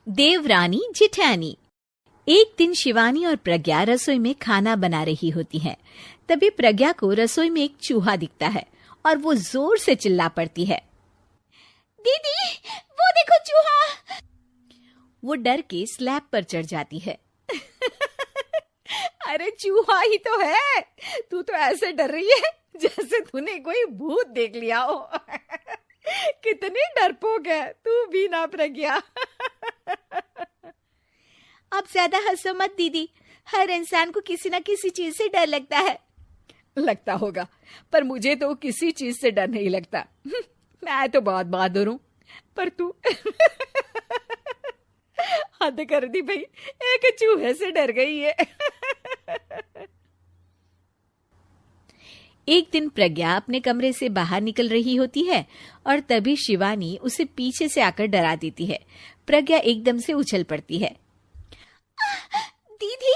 देवरानी जिठानी। एक दिन शिवानी और प्रज्ञा रसोई में खाना बना रही होती हैं। तभी प्रज्ञा को रसोई में एक चूहा दिखता है और वो जोर से चिल्ला पड़ती है, दीदी वो देखो चूहा। वो डर के स्लैब पर चढ़ जाती है। अरे चूहा ही तो है, तू तो ऐसे डर रही है जैसे तूने कोई भूत देख लिया हो। कितनी डरपोक है तू भी ना प्रज्ञा। आप ज्यादा हंसो मत दीदी, हर इंसान को किसी न किसी चीज से डर लगता है। लगता होगा, पर मुझे तो किसी चीज से डर नहीं लगता। मैं तो बहुत बहादुर हूं, पर तू हद कर दी भाई, एक चूहे से डर गई है। एक दिन प्रज्ञा अपने कमरे से बाहर निकल रही होती है और तभी शिवानी उसे पीछे से आकर डरा देती है। प्रज्ञा एकदम से उछल पड़ती है। दीदी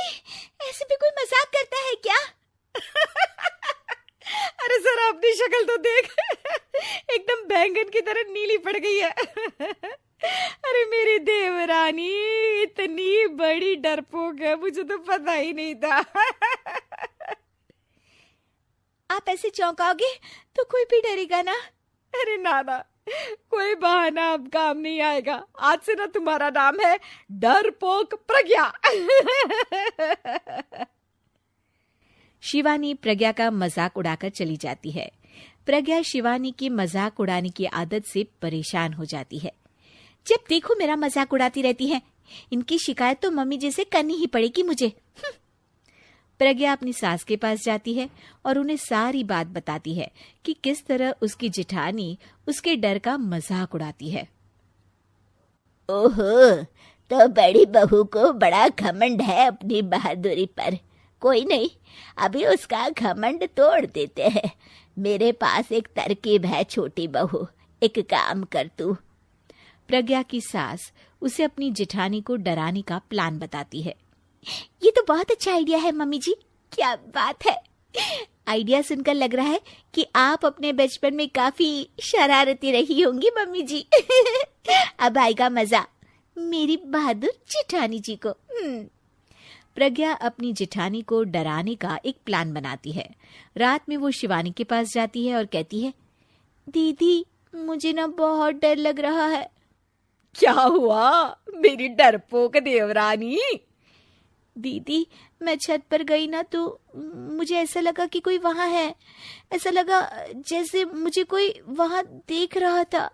ऐसे भी कोई मजाक करता है क्या? अरे जरा अपनी शक्ल तो देख, एकदम बैंगन की तरह नीली पड़ गई है। अरे मेरी देवरानी इतनी बड़ी डरपोक है, मुझे तो पता ही नहीं था। आप ऐसे चौंकाओगे तो कोई भी डरेगा ना। अरे ना, कोई बहाना अब काम नहीं आएगा। आज से ना तुम्हारा नाम है डरपोक प्रज्ञा। शिवानी प्रज्ञा का मजाक उड़ाकर चली जाती है। प्रज्ञा शिवानी की मजाक उड़ाने की आदत से परेशान हो जाती है। जब देखो मेरा मजाक उड़ाती रहती है, इनकी शिकायत तो मम्मी जी से करनी ही पड़ेगी मुझे। प्रज्ञा अपनी सास के पास जाती है और उन्हें सारी बात बताती है कि किस तरह उसकी जेठानी उसके डर का मजाक उड़ाती है। ओहो, तो बड़ी बहू को बड़ा घमंड है अपनी बहादुरी पर। कोई नहीं, अभी उसका घमंड तोड़ देते हैं। मेरे पास एक तरकीब है छोटी बहू, एक काम कर तू। प्रज्ञा की सास उसे अपनी जेठानी को डराने का प्लान बताती है। ये तो बहुत अच्छा आइडिया है मम्मी जी, क्या बात है। आइडिया सुनकर लग रहा है कि आप अपने बचपन में काफी शरारती रही होंगी मम्मी जी। अब आएगा मजा मेरी बहादुर जेठानी जी को। प्रज्ञा अपनी जेठानी को डराने का एक प्लान बनाती है। रात में वो शिवानी के पास जाती है और कहती है, दीदी मुझे ना बहुत डर लग रहा है। क्या हुआ मेरी डरपोक देवरानी? दीदी मैं छत पर गई ना तो मुझे ऐसा लगा कि कोई वहां है। ऐसा लगा जैसे मुझे कोई वहां देख रहा था,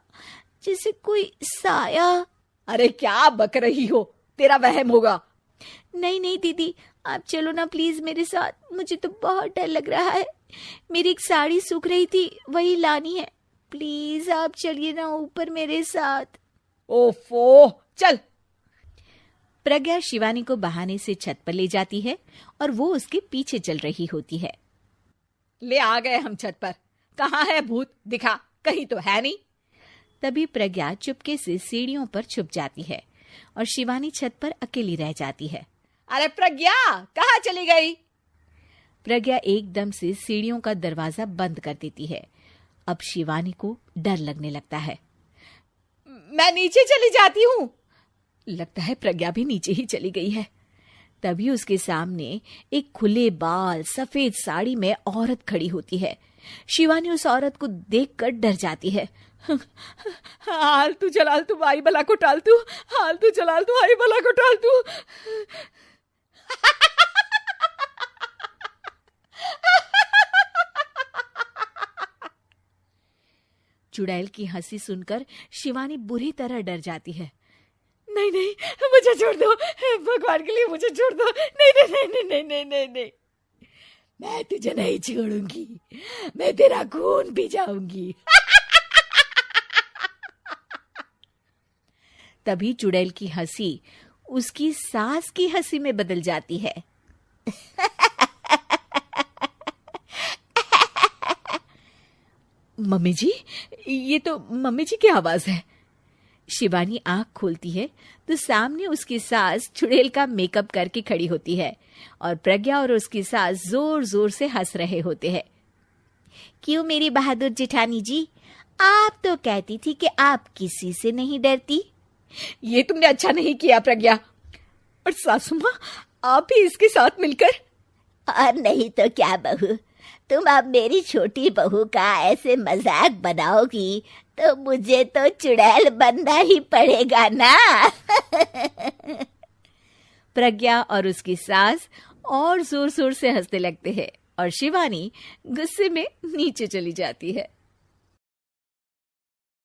जैसे कोई साया। अरे क्या बक रही हो, तेरा वहम होगा। नहीं दीदी, आप चलो ना प्लीज मेरे साथ, मुझे तो बहुत डर लग रहा है। मेरी एक साड़ी सूख रही थी, वही लानी है। प्लीज आप चलिए ना ऊपर मेरे साथ। ओफो, चल। प्रज्ञा शिवानी को बहाने से छत पर ले जाती है और वो उसके पीछे चल रही होती है। ले आ गए हम छत पर, कहाँ है भूत, दिखा, कहीं तो है नहीं। तभी प्रज्ञा चुपके से सीढ़ियों पर छुप जाती है और शिवानी छत पर अकेली रह जाती है। अरे प्रज्ञा कहाँ चली गई? प्रज्ञा एकदम से सीढ़ियों का दरवाजा बंद कर देती है। अब शिवानी को डर लगने लगता है। मैं नीचे चली जाती हूँ। लगता है प्रज्ञा भी नीचे ही चली गई है। तभी उसके सामने एक खुले बाल सफेद साड़ी में औरत खड़ी होती है। शिवानी उस औरत को देखकर डर जाती है। हाल तू जलाल तू आई बला को टाल तू, हाल तू जलाल तू आई बला को टाल तू। चुड़ैल की हंसी सुनकर शिवानी बुरी तरह डर जाती है। नहीं, मुझे छोड़ दो, भगवान के लिए मुझे छोड़ दो। नहीं, मैं तुझे नहीं छोड़ूंगी, मैं तेरा खून पी जाऊंगी। तभी चुड़ैल की हंसी उसकी सास की हंसी में बदल जाती है। मम्मी जी, ये तो मम्मी जी की आवाज है। शिवानी आंख खोलती है तो सामने उसकी सास चुड़ैल का मेकअप करके खड़ी होती है और प्रज्ञा और उसकी सास जोर जोर से हंस रहे होते हैं। क्यों मेरी बहादुर जेठानी जी, आप तो कहती थी कि आप किसी से नहीं डरती। ये तुमने अच्छा नहीं किया प्रज्ञा। और सासू माँ, आप भी इसके साथ मिलकर। और नहीं तो क्या बहू, तुम अब मेरी छोटी बहू का ऐसे मजाक बनाओगी तो मुझे तो चुड़ैल बनना ही पड़ेगा ना। प्रज्ञा और उसकी सास और जोर जोर से हंसने लगते हैं और शिवानी गुस्से में नीचे चली जाती है।